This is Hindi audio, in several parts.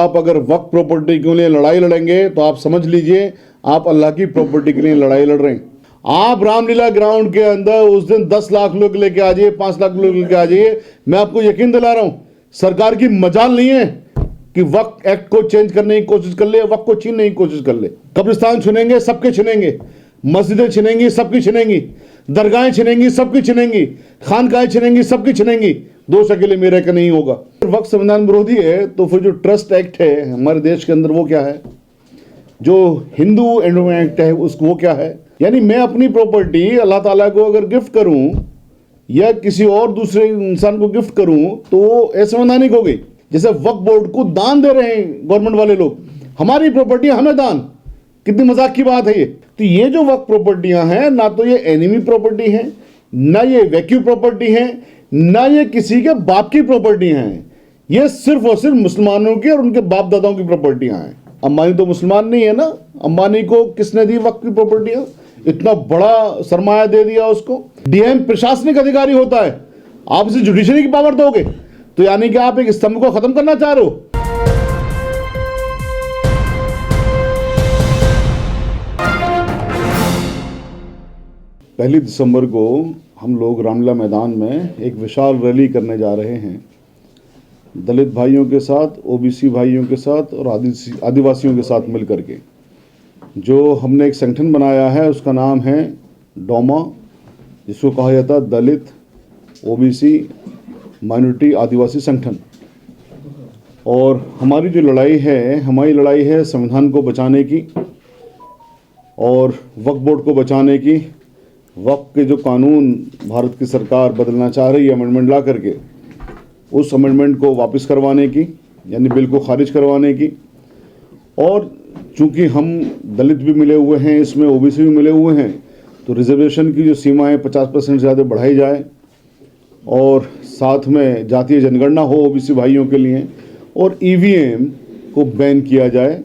आप अगर वक्फ प्रॉपर्टी के लिए लड़ाई लड़ेंगे तो आप समझ लीजिए आप अल्लाह की प्रॉपर्टी के लिए लड़ाई लड़ रहे हैं। आप रामलीला ग्राउंड के अंदर उस दिन 10 लाख लोग लेके आ जाइए, 5 लाख लोग लेके आ जाइए, मैं आपको यकीन दिला रहा हूं सरकार की मजाल नहीं है कि वक्फ एक्ट को चेंज करने की कोशिश कर ले, वक्फ को छीनने की कोशिश कर ले। कब्रिस्तान छीनेंगे, सबके छीनेंगे, मस्जिदें छिनेंगी, सबकी छिनेंगी, दरगाहें छिनेंगी, सबकी छिनेंगी, खानकाहें छिनेंगी, सबकी छिनेंगी। दोष अकेले मेरे का नहीं होगा। वक्फ संविधान विरोधी है तो फिर जो ट्रस्ट एक्ट है हमारे देश के अंदर वो क्या है, जो हिंदू एंडोमेंट एक्ट है उसको वो क्या है। यानी मैं अपनी प्रॉपर्टी अल्लाह ताला को अगर गिफ्ट करूं या किसी और दूसरे इंसान को गिफ्ट करूं तो असंवैधानिक हो गई। जैसे वक्फ बोर्ड को दान दे रहे हैं गवर्नमेंट वाले लोग, हमारी प्रॉपर्टी हमें दान, कितनी मजाक की बात है ये। तो ये जो वक्फ प्रॉपर्टियां हैं ना तो ये एनिमी प्रॉपर्टी है, ना ये वैक्यू प्रॉपर्टी है, ना ये किसी के बाप की प्रॉपर्टी हैं। ये सिर्फ और सिर्फ मुसलमानों की और उनके बाप दादाओं की प्रॉपर्टियां हैं। अंबानी तो मुसलमान नहीं है ना, अंबानी को किसने दी वक्फ की प्रॉपर्टियां, इतना बड़ा सरमाया दे दिया उसको। डीएम प्रशासनिक अधिकारी होता है, आप इसे जुडिशरी की पावर दोगे तो यानी कि आप एक स्तंभ को खत्म करना चाह रहे हो। पहली दिसंबर को हम लोग रामलीला मैदान में एक विशाल रैली करने जा रहे हैं, दलित भाइयों के साथ, ओबीसी भाइयों के साथ और आदिवासियों के साथ मिल करके। जो हमने एक संगठन बनाया है उसका नाम है डोमा, जिसको कहा जाता है दलित ओबीसी माइनॉरिटी आदिवासी संगठन। और हमारी जो लड़ाई है संविधान को बचाने की और वक्फ बोर्ड को बचाने की। वक्फ के जो कानून भारत की सरकार बदलना चाह रही है अमेंडमेंट ला करके, उस अमेंडमेंट को वापस करवाने की, यानी बिल को खारिज करवाने की। और चूंकि हम दलित भी मिले हुए हैं इसमें, ओबीसी भी मिले हुए हैं, तो रिजर्वेशन की जो सीमा है 50% से ज़्यादा बढ़ाई जाए और साथ में जातीय जनगणना हो ओबीसी भाइयों के लिए, और ईवीएम को बैन किया जाए,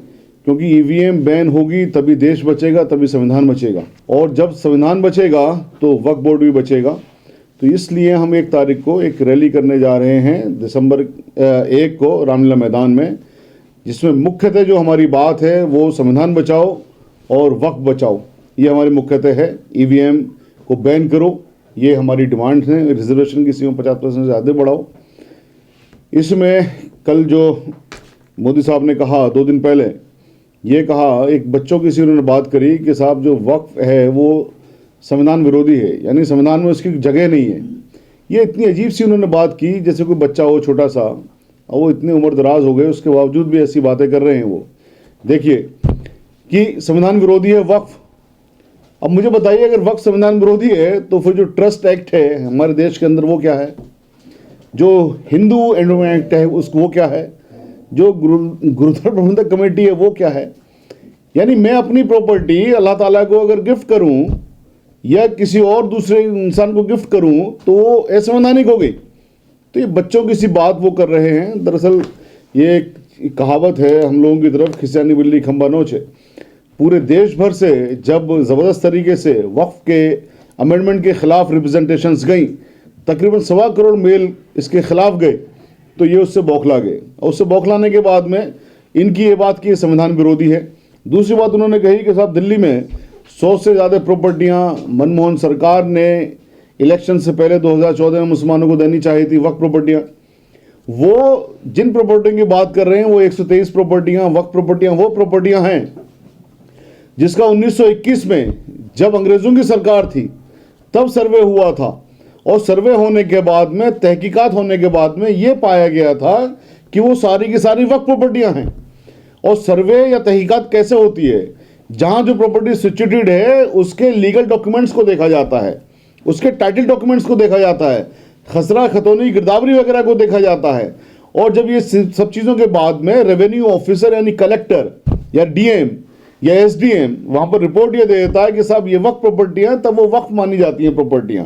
क्योंकि ईवीएम बैन होगी तभी देश बचेगा, तभी संविधान बचेगा, और जब संविधान बचेगा तो वक्फ बोर्ड भी बचेगा। तो इसलिए हम 1 तारीख को एक रैली करने जा रहे हैं दिसंबर 1 को रामलीला मैदान में, जिसमें मुख्यतः जो हमारी बात है वो संविधान बचाओ और वक्फ बचाओ, ये हमारी मुख्यतः है। ईवीएम को बैन करो, ये हमारी डिमांड है। रिजर्वेशन की सीमा 50% से ज़्यादा बढ़ाओ। इसमें कल जो मोदी साहब ने कहा 2 दिन पहले, ये कहा, एक बच्चों की सी उन्होंने बात करी कि साहब जो वक्फ है वो संविधान विरोधी है, यानी संविधान में उसकी जगह नहीं है। ये इतनी अजीब सी उन्होंने बात की जैसे कोई बच्चा हो छोटा सा, और वो इतने उम्र दराज हो गए उसके बावजूद भी ऐसी बातें कर रहे हैं। वो देखिए कि संविधान विरोधी है वक्फ। अब मुझे बताइए अगर वक्फ संविधान विरोधी है तो फिर जो ट्रस्ट एक्ट है हमारे देश के अंदर वो क्या है, जो हिंदू एंडोमेंट एक्ट है उसको वो क्या है, जो गुरुद्वारा प्रबंधक कमेटी है वो क्या है। यानी मैं अपनी प्रॉपर्टी अल्लाह ताला को अगर गिफ्ट करूं या किसी और दूसरे इंसान को गिफ्ट करूं तो असंवैधानिक हो गई। तो ये बच्चों की सी बात वो कर रहे हैं। दरअसल ये एक कहावत है हम लोगों की तरफ, खिसियानी बिल्ली खंबा नोचे। पूरे देश भर से जब ज़बरदस्त तरीके से वक्फ के अमेंडमेंट के खिलाफ रिप्रेजेंटेशंस गई, तकरीबन 1.25 करोड़ मेल इसके खिलाफ गए, तो ये उससे बौखला गए। और उससे बौखलाने के बाद में इनकी ये बात की संविधान विरोधी है। दूसरी बात उन्होंने कही कि साहब दिल्ली में 100 से ज़्यादा प्रॉपर्टियाँ मनमोहन सरकार ने इलेक्शन से पहले 2014 में मुसलमानों को देनी चाहिए थी वक्फ प्रॉपर्टियाँ। वो जिन प्रॉपर्टियों की बात कर रहे हैं वो 123 प्रॉपर्टियाँ वक्फ प्रॉपर्टियाँ वो प्रॉपर्टियाँ हैं जिसका 1921 में जब अंग्रेज़ों की सरकार थी तब सर्वे हुआ था, और सर्वे होने के बाद में, तहकीकात होने के बाद में ये पाया गया था कि वो सारी की सारी वक्फ प्रॉपर्टियाँ हैं। और सर्वे या तहकीकात कैसे होती है, जहाँ जो प्रॉपर्टी सिचुएटेड है उसके लीगल डॉक्यूमेंट्स को देखा जाता है, उसके टाइटल डॉक्यूमेंट्स को देखा जाता है, खसरा खतौनी गिरदावरी वगैरह को देखा जाता है। और जब ये सब चीज़ों के बाद में रेवेन्यू ऑफिसर यानी कलेक्टर या डीएम या एसडीएम वहाँ पर रिपोर्ट ये दे देता है कि साहब ये वक्फ प्रॉपर्टियाँ, तब वो वक्फ मानी जाती हैं प्रॉपर्टियाँ।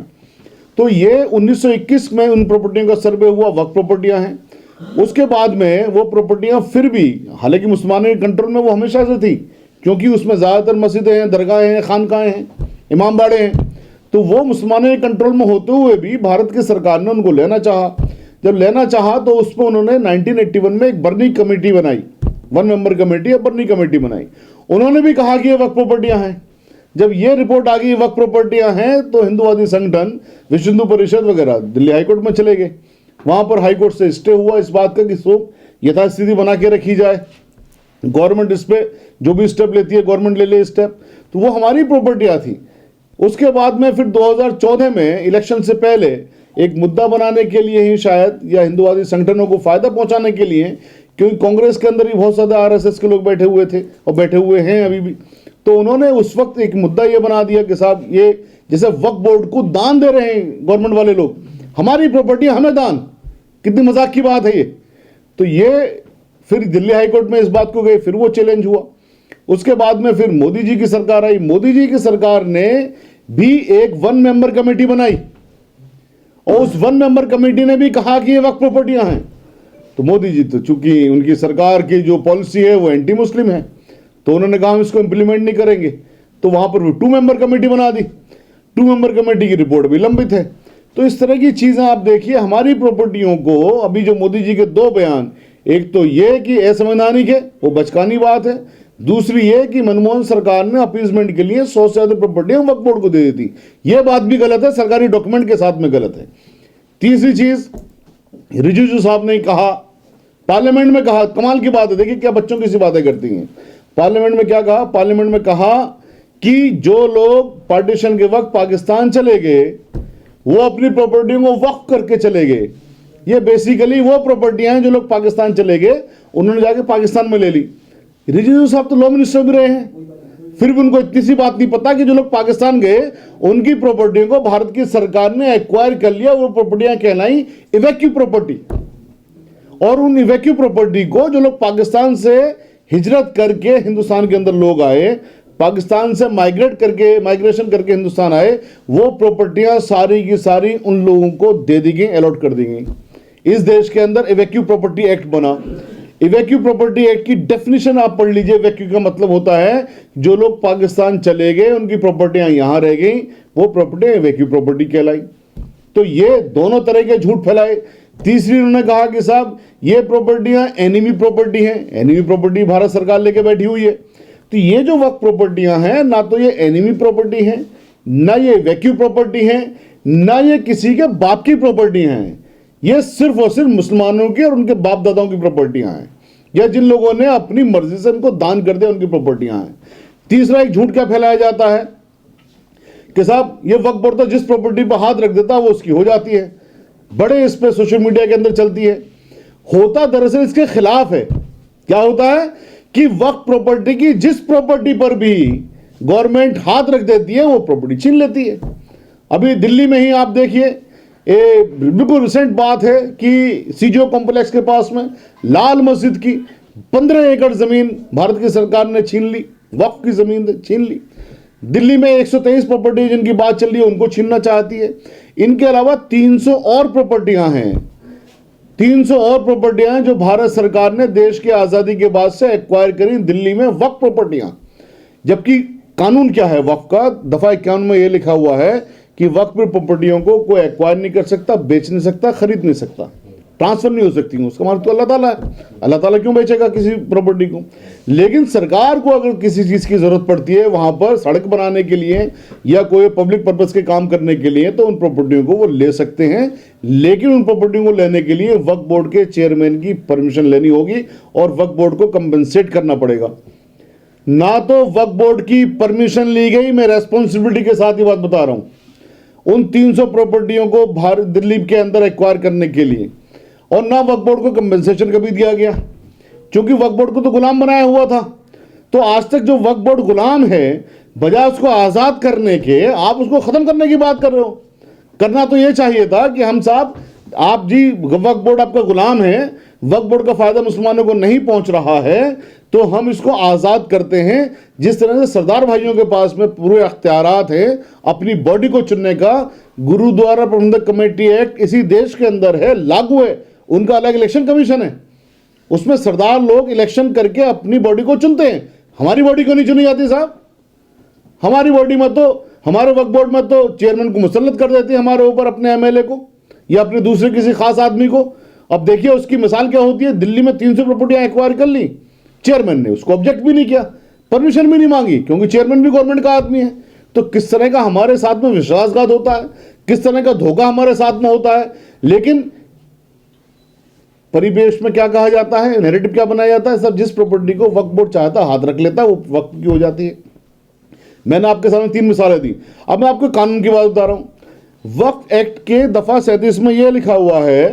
तो ये 1921 में उन प्रॉपर्टियों का सर्वे हुआ, वक्फ प्रॉपर्टियाँ हैं। उसके बाद में वो प्रॉपर्टियाँ फिर भी, हालांकि मुसलमानों के कंट्रोल में वो हमेशा से थी, क्योंकि उसमें ज़्यादातर मस्जिदें हैं, दरगाहें हैं, खानकाहें हैं, इमाम बाड़े हैं, तो वो मुसलमानों के कंट्रोल में होते हुए भी भारत की सरकार ने उनको लेना चाहा। जब लेना चाहा तो उस पर उन्होंने 1981 में एक बर्नी कमेटी बनाई। 1 मेंबर कमेटी, बर्नी कमेटी बनाई। उन्होंने भी कहा कि ये वक्फ प्रॉपर्टियां हैं। जब ये रिपोर्ट आ गई वक्फ प्रॉपर्टियां हैं, तो हिंदुवादी संगठन, विश्व हिंदू परिषद वगैरह दिल्ली हाईकोर्ट में चले गए। वहां पर हाईकोर्ट से स्टे हुआ इस बात का कि यथास्थिति बना के रखी जाए, गवर्नमेंट इस पे जो भी स्टेप लेती है गवर्नमेंट ले ले स्टेप। तो वो हमारी प्रॉपर्टियां थी। उसके बाद में फिर 2014 में इलेक्शन से पहले एक मुद्दा बनाने के लिए ही शायद, या हिंदुवादी संगठनों को फायदा पहुंचाने के लिए, क्योंकि कांग्रेस के अंदर ही बहुत ज्यादा आरएसएस के लोग बैठे हुए थे और बैठे हुए हैं अभी भी, तो उन्होंने उस वक्त एक मुद्दा ये बना दिया कि साहब ये जैसे वक्फ बोर्ड को दान दे रहे हैं गवर्नमेंट वाले लोग, हमारी प्रॉपर्टी हमें दान, कितनी मजाक की बात है ये। तो ये फिर दिल्ली हाईकोर्ट में इस बात को गए, फिर वो चैलेंज हुआ। उसके बाद में फिर मोदी जी की सरकार आई। मोदी जी की सरकार ने भी एक 1 मेंबर कमेटी बनाई और उस 1 मेंबर कमेटी ने भी कहा कि ये वक्फ प्रॉपर्टियां हैं। तो मोदी जी तो चूंकि उनकी सरकार की जो पॉलिसी है वो एंटी मुस्लिम है, तो उन्होंने कहा हम इसको इंप्लीमेंट नहीं करेंगे। तो वहां पर भी 2 मेंबर कमेटी बना दी। 2 मेंबर कमेटी की रिपोर्ट भी लंबित है। तो इस तरह की चीजें आप देखिए, हमारी प्रॉपर्टियों को अभी जो मोदी जी के 2 बयान, एक तो ये कि असंवैधानिक है, वो बचकानी बात है, दूसरी ये कि मनमोहन सरकार ने अपीजमेंट के लिए 100 से ज्यादा प्रॉपर्टियां वक्फ बोर्ड को दे दी थी, ये बात भी गलत है, सरकारी डॉक्यूमेंट के साथ में गलत है। तीसरी चीज, रिजिजू साहब ने कहा, पार्लियामेंट में कहा, कमाल की बात है, देखिए क्या बच्चों की सी बातें करती हैं। पार्लियामेंट में क्या कहा? पार्लियामेंट में कहा कि जो लोग पार्टीशन के वक्त पाकिस्तान चले गए वो अपनी प्रॉपर्टियों को वक्फ करके चले गए। ये बेसिकली वो प्रॉपर्टियां हैं जो लोग पाकिस्तान चले गए, उन्होंने जाके पाकिस्तान में ले ली। रिजिजू साहब तो लॉ मिनिस्टर भी रहे हैं, फिर भी उनको इतनी सी बात नहीं पता कि जो लोग पाकिस्तान गए उनकी प्रॉपर्टियों को भारत की सरकार ने एक्वायर कर लिया। वो प्रॉपर्टियां कहलाई इवैक्यू प्रॉपर्टी, और उन इवैक्यू प्रॉपर्टी को जो लोग पाकिस्तान से हिजरत करके हिंदुस्तान के अंदर लोग आए, पाकिस्तान से माइग्रेशन करके हिंदुस्तान आए, वो प्रॉपर्टियां सारी की सारी उन लोगों को दे दी गई, अलॉट कर दी गई। इस देश के अंदर इवैक्यू प्रॉपर्टी एक्ट बना। इवैक्यू प्रॉपर्टी एक्ट की डेफिनेशन आप पढ़ लीजिए। इवैक्यू का मतलब होता है जो लोग पाकिस्तान चले गए, उनकी प्रॉपर्टियां यहां रह गई, वो प्रॉपर्टी इवैक्यू प्रॉपर्टी कहलाई। तो ये दोनों तरह के झूठ फैलाए। तीसरी उन्होंने कहा कि साहब ये प्रॉपर्टियां एनिमी प्रॉपर्टी हैं। एनिमी प्रॉपर्टी भारत सरकार लेके बैठी हुई है। तो ये जो वक्फ प्रॉपर्टियां हैं, ना तो ये एनिमी प्रॉपर्टी हैं, ना ये वैक्यू प्रॉपर्टी हैं, ना ये किसी के बाप की प्रॉपर्टी हैं। ये सिर्फ और सिर्फ मुसलमानों की और उनके बाप दादाओं की प्रॉपर्टियां हैं, या जिन लोगों ने अपनी मर्जी से उनको दान कर दिया उनकी प्रॉपर्टियां हैं। तीसरा एक झूठ क्या फैलाया जाता है कि साहब ये वक्फ बोर्ड तो जिस प्रॉपर्टी पर हाथ रख देता है वो उसकी हो जाती है। बड़े इस पे सोशल मीडिया के अंदर चलती है। होता दरअसल इसके खिलाफ है। क्या होता है कि वक्फ प्रॉपर्टी की जिस प्रॉपर्टी पर भी गवर्नमेंट हाथ रख देती है वो प्रॉपर्टी छीन लेती है। अभी दिल्ली में ही आप देखिए, बिल्कुल रिसेंट बात है कि सीजो कॉम्प्लेक्स के पास में लाल मस्जिद की 15 एकड़ जमीन भारत की सरकार ने छीन ली, वक्फ की जमीन छीन ली। दिल्ली में 123 प्रॉपर्टी जिनकी बात चल रही है उनको छीनना चाहती है। इनके अलावा 300 और प्रॉपर्टियां हैं, 300 और प्रॉपर्टियां हैं जो भारत सरकार ने देश की आजादी के बाद से एक्वायर करी दिल्ली में वक्फ प्रॉपर्टियां। जबकि कानून क्या है वक्फ का? दफा 51 में यह लिखा हुआ है कि वक्फ प्रॉपर्टियों को कोई एक्वायर नहीं कर सकता, बेच नहीं सकता, खरीद नहीं सकता, ट्रांसफर नहीं हो सकती। उसका मतलब तो अल्लाह ताला है। अल्लाह ताला क्यों बेचेगा किसी प्रॉपर्टी को? लेकिन सरकार को अगर किसी चीज़ की ज़रूरत पड़ती है वहाँ पर सड़क बनाने के लिए या कोई पब्लिक पर्पज़ के काम करने के लिए, तो उन प्रॉपर्टियों को वो ले सकते हैं। लेकिन उन प्रॉपर्टियों को लेने के लिए वक्फ बोर्ड के चेयरमैन की परमिशन लेनी होगी और वक्फ बोर्ड को कंपनसेट करना पड़ेगा। ना तो वक्फ बोर्ड की परमिशन ली गई, मैं रेस्पॉन्सिबिलिटी के साथ ही बात बता रहा हूँ, उन 300 प्रॉपर्टियों को भारत दिल्ली के अंदर एक्वायर करने के लिए, और ना वक्फ बोर्ड को कंपनसेशन कभी दिया गया, क्योंकि वक्फ बोर्ड को तो गुलाम बनाया हुआ था। तो आज तक जो वक्फ बोर्ड गुलाम है, बजाय उसको आज़ाद करने के आप उसको ख़त्म करने की बात कर रहे हो। करना तो ये चाहिए था कि हम साहब, आप जी वक्फ बोर्ड आपका गुलाम है, वक्फ बोर्ड का फ़ायदा मुसलमानों को नहीं पहुंच रहा है, तो हम इसको आज़ाद करते हैं। जिस तरह से सरदार भाइयों के पास में पूरे अख्तियारात हैं अपनी बॉडी को चुनने का। गुरुद्वारा प्रबंधक कमेटी एक्ट इसी देश के अंदर है, लागू है, उनका अलग इलेक्शन कमीशन है, उसमें सरदार लोग इलेक्शन करके अपनी बॉडी को चुनते हैं। हमारी बॉडी को नहीं चुनी जाती साहब। हमारी बॉडी में तो, हमारे वक्फ बोर्ड में तो चेयरमैन को मुसल्लत कर देती है हमारे ऊपर, अपने एमएलए को या अपने दूसरे किसी खास आदमी को। अब देखिए उसकी मिसाल क्या होती है। दिल्ली में 300 प्रॉपर्टियां एक्वायर कर ली, चेयरमैन ने उसको ऑब्जेक्ट भी नहीं किया, परमिशन भी नहीं मांगी, क्योंकि चेयरमैन भी गवर्नमेंट का आदमी है। तो किस तरह का हमारे साथ में विश्वासघात होता है, किस तरह का धोखा हमारे साथ में होता है। लेकिन परिवेश में क्या कहा जाता है, नैरेटिव क्या बनाया जाता है, सब जिस प्रॉपर्टी को वक्फ बोर्ड चाहता हाथ रख लेता है, वो वक्फ की हो जाती है। मैंने आपके सामने 3 मिसालें दी। अब मैं आपको कानून की बात बता रहा हूं। वक्फ एक्ट के दफा 37 में यह लिखा हुआ है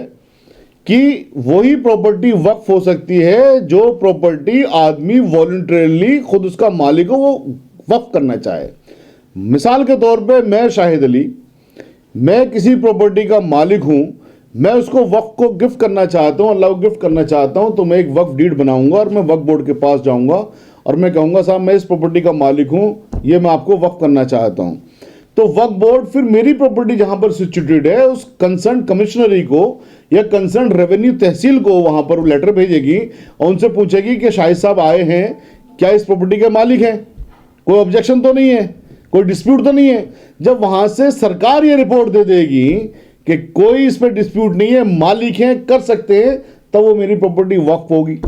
कि वही प्रॉपर्टी वक्फ हो सकती है जो प्रॉपर्टी आदमी वॉलंटरली खुद उसका मालिक हो, वो वक्फ करना चाहे। मिसाल के तौर पे मैं शाहिद अली, मैं किसी प्रॉपर्टी का मालिक हूं, मैं उसको वक्फ को गिफ्ट करना चाहता हूं, अल्लाह को गिफ्ट करना चाहता हूं, तो मैं एक वक्फ डीड बनाऊंगा और मैं वक्फ बोर्ड के पास जाऊंगा और मैं कहूंगा साहब मैं इस प्रॉपर्टी का मालिक हूं, ये मैं आपको वक्फ करना चाहता हूं। तो वक्फ बोर्ड फिर मेरी प्रॉपर्टी जहां पर सिचुएटेड है उस कंसर्न कमिश्नरी को या कंसर्न रेवेन्यू तहसील को वहां पर लेटर भेजेगी और उनसे पूछेगी कि शाहिद साहब आए हैं, क्या इस प्रॉपर्टी के मालिक हैं, कोई ऑब्जेक्शन तो नहीं है, कोई डिस्प्यूट तो नहीं है। जब वहां से सरकार ये रिपोर्ट दे देगी कि कोई इस पर डिस्प्यूट नहीं है, मालिक हैं, कर सकते हैं, तब वो मेरी प्रॉपर्टी वक्फ होगी।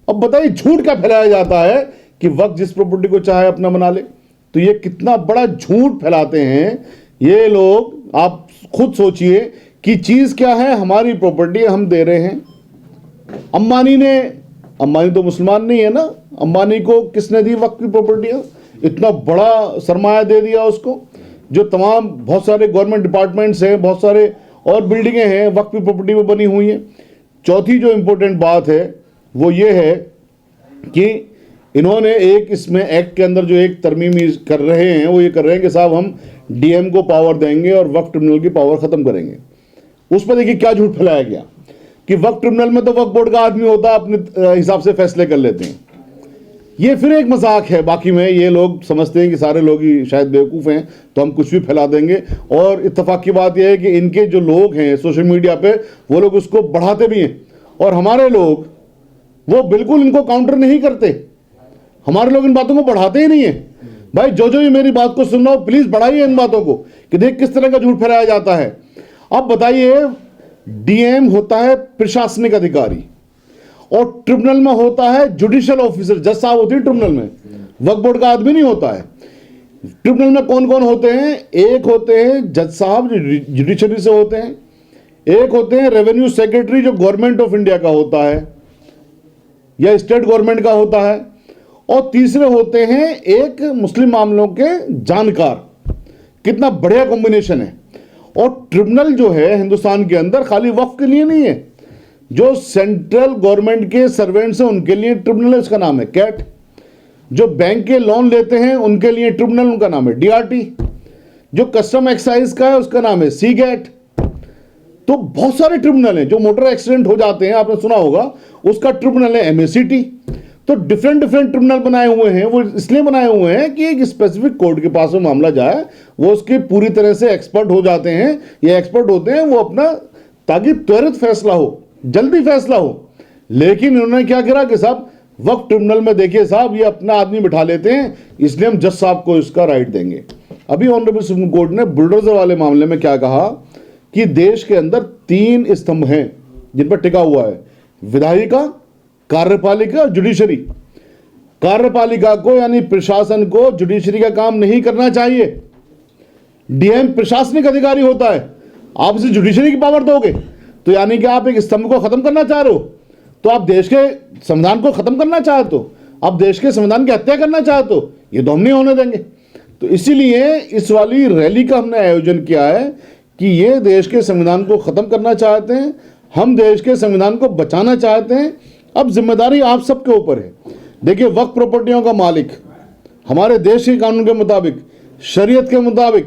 अब बताइए झूठ क्या फैलाया जाता है कि वक्फ जिस प्रॉपर्टी को चाहे अपना बना ले। तो ये कितना बड़ा झूठ फैलाते हैं ये लोग। आप खुद सोचिए कि चीज क्या है, हमारी प्रॉपर्टी हम दे रहे हैं। अंबानी तो मुसलमान नहीं है ना, अंबानी को किसने दी वक्फ की प्रॉपर्टियां, इतना बड़ा सरमाया दे दिया उसको, जो तमाम बहुत सारे गवर्नमेंट डिपार्टमेंट्स हैं, बहुत सारे और बिल्डिंगें हैं वक्फ की प्रॉपर्टी में बनी हुई हैं। चौथी जो इंपॉर्टेंट बात है वो ये है कि इन्होंने एक इसमें एक्ट के अंदर जो एक तरमीम कर रहे हैं वो ये कर रहे हैं कि साहब हम डीएम को पावर देंगे और वक्फ ट्रिब्यूनल की पावर खत्म करेंगे। उस पर देखिए क्या झूठ फैलाया गया कि वक्फ ट्रिब्यूनल में तो वक्फ बोर्ड का आदमी होता है, अपने हिसाब से फैसले कर लेते हैं। ये फिर एक मजाक है। बाकी में ये लोग समझते हैं कि सारे लोग ही शायद बेवकूफ़ हैं तो हम कुछ भी फैला देंगे। और इत्तेफाक की बात यह है कि इनके जो लोग हैं सोशल मीडिया पे वो लोग उसको बढ़ाते भी हैं और हमारे लोग वो बिल्कुल इनको काउंटर नहीं करते। हमारे लोग इन बातों को बढ़ाते ही नहीं है। भाई जो ये मेरी बात को सुन रहा हो प्लीज बढ़ाइए इन बातों को कि देख किस तरह का झूठ फैलाया जाता है। अब बताइए, डीएम होता है प्रशासनिक अधिकारी और ट्रिब्यूनल में होता है जुडिशियल ऑफिसर, जज साहब होती है ट्रिब्यूनल में, वक्फ बोर्ड का आदमी नहीं होता है। ट्रिब्यूनल में कौन कौन होते हैं? एक होते हैं जज साहब जो जुडिशरी से होते हैं, एक होते हैं रेवेन्यू सेक्रेटरी जो गवर्नमेंट ऑफ इंडिया का होता है या स्टेट गवर्नमेंट का होता है, और तीसरे होते हैं एक मुस्लिम मामलों के जानकार। कितना बढ़िया कॉम्बिनेशन है। और ट्रिब्यूनल जो है हिंदुस्तान के अंदर खाली वक्फ के लिए नहीं है, जो सेंट्रल गवर्नमेंट के सर्वेंट्स हैं उनके लिए ट्रिब्यूनल है, उसका नाम है कैट। जो बैंक के लोन लेते हैं उनके लिए ट्रिब्यूनल, उनका नाम है डीआरटी। जो कस्टम एक्साइज का है उसका नाम है सीगेट। तो बहुत सारे ट्रिब्यूनल हैं। जो मोटर एक्सीडेंट हो जाते हैं आपने सुना होगा, उसका ट्रिब्यूनल है एमएसीटी। तो डिफरेंट ट्रिब्यूनल बनाए हुए हैं। वो इसलिए बनाए हुए हैं कि एक स्पेसिफिक कोर्ट के पास में मामला जाए, वो उसके पूरी तरह से एक्सपर्ट हो जाते हैं, ये एक्सपर्ट होते हैं वो अपना, ताकि त्वरित फैसला हो, जल्दी फैसला हो। लेकिन उन्होंने क्या करा कि साहब वक्फ ट्रिब्यूनल में देखिए साहब ये अपना आदमी बिठा लेते हैं, इसलिए हम जज साहब को इसका राइट देंगे। अभी ऑनरेबल सुप्रीम कोर्ट ने बुलडोजर वाले मामले में क्या कहा कि देश के अंदर 3 स्तंभ हैं जिन पर टिका हुआ है, विधायिका, कार्यपालिका, जुडिशरी। कार्यपालिका को यानी प्रशासन को जुडिशरी का काम नहीं करना चाहिए। डीएम प्रशासनिक अधिकारी होता है, आप इसे जुडिशरी की पावर दोगे तो यानी कि आप एक स्तंभ को खत्म करना चाह रहे हो, तो आप देश के संविधान को खत्म करना चाहते हो, आप देश के संविधान की हत्या करना चाहते हो, ये तो हम नहीं होने देंगे। तो इसीलिए इस वाली रैली का हमने आयोजन किया है कि ये देश के संविधान को खत्म करना चाहते हैं, हम देश के संविधान को बचाना चाहते हैं। अब जिम्मेदारी आप सबके ऊपर है। देखिए, वक्फ प्रॉपर्टियों का मालिक हमारे देश के कानून के मुताबिक, शरीयत के मुताबिक,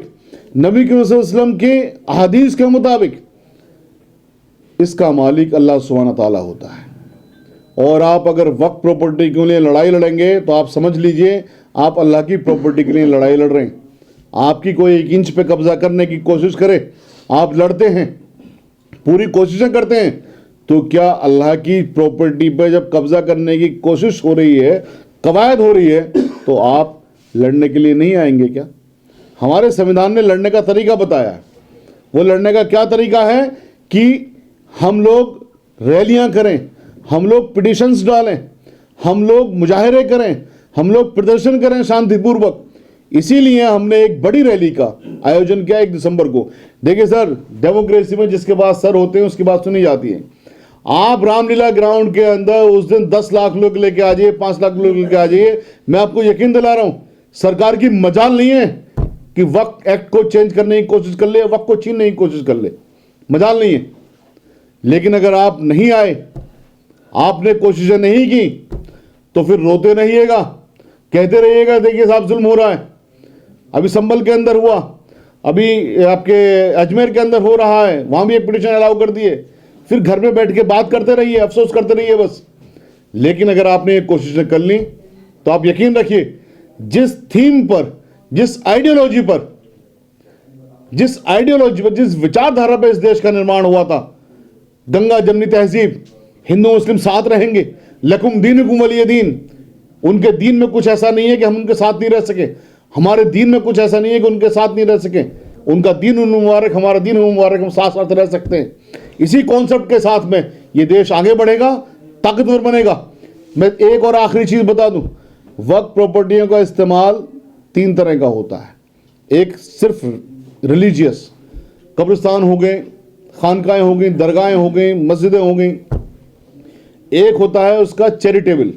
नबी के वसल्लम के अहादीस के मुताबिक इसका मालिक अल्लाह सुब्हानहू तआला होता है। और आप अगर वक्फ प्रॉपर्टी के लिए लड़ाई लड़ेंगे तो आप समझ लीजिए आप अल्लाह की प्रॉपर्टी के लिए लड़ाई लड़ रहे हैं। आपकी कोई 1 इंच पे कब्जा करने की कोशिश करे, आप लड़ते हैं, पूरी कोशिशें करते हैं, तो क्या अल्लाह की प्रॉपर्टी पे जब कब्जा करने की कोशिश हो रही है, कवायद हो रही है, तो आप लड़ने के लिए नहीं आएंगे क्या? हमारे संविधान ने लड़ने का तरीका बताया है। वो लड़ने का क्या तरीका है कि हम लोग रैलियां करें, हम लोग पिटिशंस डालें, हम लोग मुजाहरे करें, हम लोग प्रदर्शन करें शांतिपूर्वक। इसीलिए हमने एक बड़ी रैली का आयोजन किया 1 दिसंबर को। देखिए सर, डेमोक्रेसी में जिसके पास सर होते हैं उसकी बात सुनी जाती है। आप रामलीला ग्राउंड के अंदर उस दिन 10 लाख लोग लेके आ जाइए, 5 लाख लोग लेके आ जाइए, मैं आपको यकीन दिला रहा हूं, सरकार की मजाल नहीं है कि वक्त एक्ट को चेंज करने की कोशिश कर ले, वक्त को छीनने की कोशिश कर ले, मजाल नहीं है। लेकिन अगर आप नहीं आए, आपने कोशिशें नहीं की, तो फिर रोते रहिएगा, कहते रहिएगा देखिए साहब जुल्म हो रहा है। अभी संभल के अंदर हुआ, अभी आपके अजमेर के अंदर हो रहा है, वहां भी एक पिटीशन अलाउ कर दिए। फिर घर में बैठ के बात करते रहिए, अफसोस करते रहिए बस। लेकिन अगर आपने ये कोशिशें कर ली तो आप यकीन रखिए, जिस थीम पर, जिस आइडियोलॉजी पर, जिस विचारधारा पर इस देश का निर्माण हुआ था, गंगा जमनी तहजीब, हिंदू मुस्लिम साथ रहेंगे, लकुम दीनुकुम वलिय दीन, उनके दीन में कुछ ऐसा नहीं है कि हम उनके साथ नहीं रह सके, हमारे दीन में कुछ ऐसा नहीं है कि उनके साथ नहीं रह सके। उनका दीन मुबारक, हमारा दीन मुबारक, हम साथ साथ रह सकते हैं। इसी कॉन्सेप्ट के साथ में ये देश आगे बढ़ेगा, ताकतवर बनेगा। मैं एक और आखिरी चीज बता दूं, वक्फ प्रॉपर्टियों का इस्तेमाल 3 तरह का होता है। एक सिर्फ रिलीजियस, कब्रिस्तान हो गए, खानकाएं हो गई, दरगाहें हो गई, मस्जिदें हो गई। एक होता है उसका चैरिटेबल,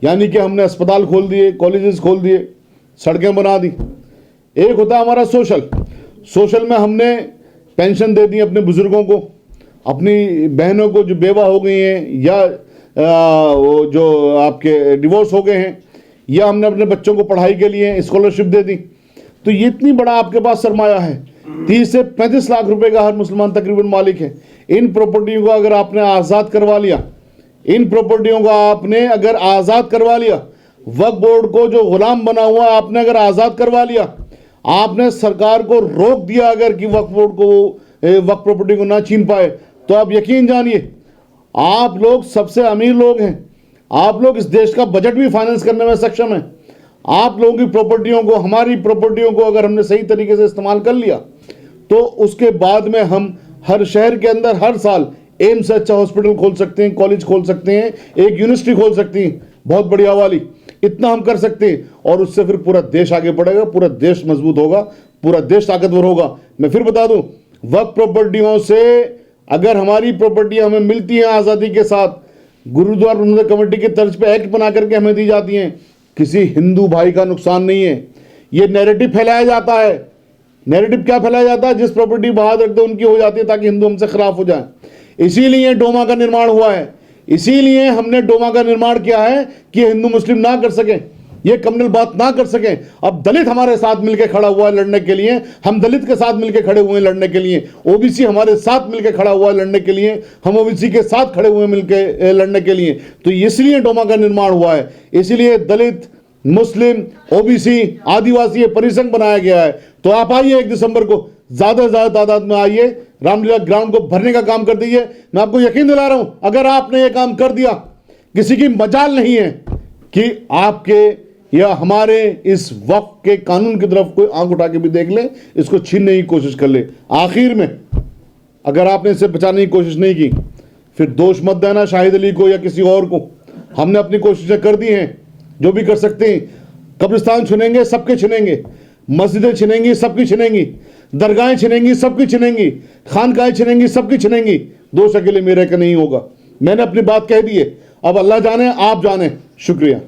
यानी कि हमने अस्पताल खोल दिए, कॉलेजेस खोल दिए, सड़कें बना दी। एक होता है हमारा सोशल में हमने पेंशन दे दी अपने बुजुर्गों को, अपनी बहनों को जो बेवा हो गई हैं, या वो जो आपके डिवोर्स हो गए हैं, या हमने अपने बच्चों को पढ़ाई के लिए स्कॉलरशिप दे दी। तो ये इतनी बड़ा आपके पास सरमाया है, 30 से 35 लाख रुपए का हर मुसलमान तकरीबन मालिक है। इन प्रॉपर्टियों को अगर आपने आज़ाद करवा लिया, इन प्रॉपर्टियों को आपने अगर आज़ाद करवा लिया, वक्फ बोर्ड को जो गुलाम बना हुआ आपने अगर आज़ाद करवा लिया, आपने सरकार को रोक दिया अगर कि वक्फ बोर्ड को वक्फ प्रॉपर्टी को ना छीन पाए, तो आप यकीन जानिए आप लोग सबसे अमीर लोग हैं। आप लोग इस देश का बजट भी फाइनेंस करने में सक्षम हैं। आप लोगों की प्रॉपर्टियों को, हमारी प्रॉपर्टियों को अगर हमने सही तरीके से इस्तेमाल कर लिया, तो उसके बाद में हम हर शहर के अंदर हर साल एम्स से अच्छा हॉस्पिटल खोल सकते हैं, कॉलेज खोल सकते हैं, एक यूनिवर्सिटी खोल सकती हैं, बहुत बढ़िया वाली। इतना हम कर सकते हैं और उससे फिर पूरा देश आगे बढ़ेगा, पूरा देश मजबूत होगा, पूरा देश ताकतवर होगा। मैं फिर बता दूं, वक्फ प्रॉपर्टियों से अगर हमारी प्रॉपर्टियां हमें मिलती हैं आज़ादी के साथ, गुरुद्वारा प्रबंधक कमेटी के तर्ज पे एक्ट बना करके हमें दी जाती हैं, किसी हिंदू भाई का नुकसान नहीं है। ये नैरेटिव फैलाया जाता है। नैरेटिव क्या फैलाया जाता है? जिस प्रॉपर्टी बाहर रख दो उनकी हो जाती है ताकि हिंदू हमसे खिलाफ हो जाए। इसीलिए डोमा का निर्माण हुआ है, इसीलिए हमने डोमा का निर्माण किया है कि हिंदू मुस्लिम ना कर सके, ये कम्युनल बात ना कर सके। अब दलित हमारे साथ मिलकर खड़ा हुआ है लड़ने के लिए, हम दलित के साथ मिलकर खड़े हुए हैं लड़ने के लिए। ओबीसी हमारे साथ मिलकर खड़ा हुआ है लड़ने के लिए, हम ओबीसी के साथ खड़े हुए मिलकर लड़ने के लिए। तो इसलिए डोमा का निर्माण हुआ है, इसीलिए दलित, मुस्लिम, ओबीसी, आदिवासी परिसंघ बनाया गया है। तो आप आइए 1 दिसंबर को, ज्यादा से ज्यादा तादाद में आइए, रामलीला ग्राउंड को भरने का काम कर दीजिए। मैं आपको यकीन दिला रहा हूं, अगर आपने ये काम कर दिया, किसी की मजाल नहीं है कि आपके या हमारे इस वक्फ के कानून की तरफ कोई आंख उठा के भी देख ले, इसको छीनने की कोशिश कर ले। आखिर में अगर आपने इसे बचाने की कोशिश नहीं की, फिर दोष मत देना शाहिद अली को या किसी और को। हमने अपनी कोशिशें कर दी हैं, जो भी कर सकते हैं। कब्रिस्तान छीनेंगे, सबके छीनेंगे, मस्जिदें छीनेंगी, सबकी छीनेंगी, दरगाहें छीनेंगी, सबकी छीनेंगी, खानकाएं छीनेंगी, सबकी छीनेंगी। दोष अकेले मेरे का नहीं होगा। मैंने अपनी बात कह दी है, अब अल्लाह जाने, आप जाने। शुक्रिया।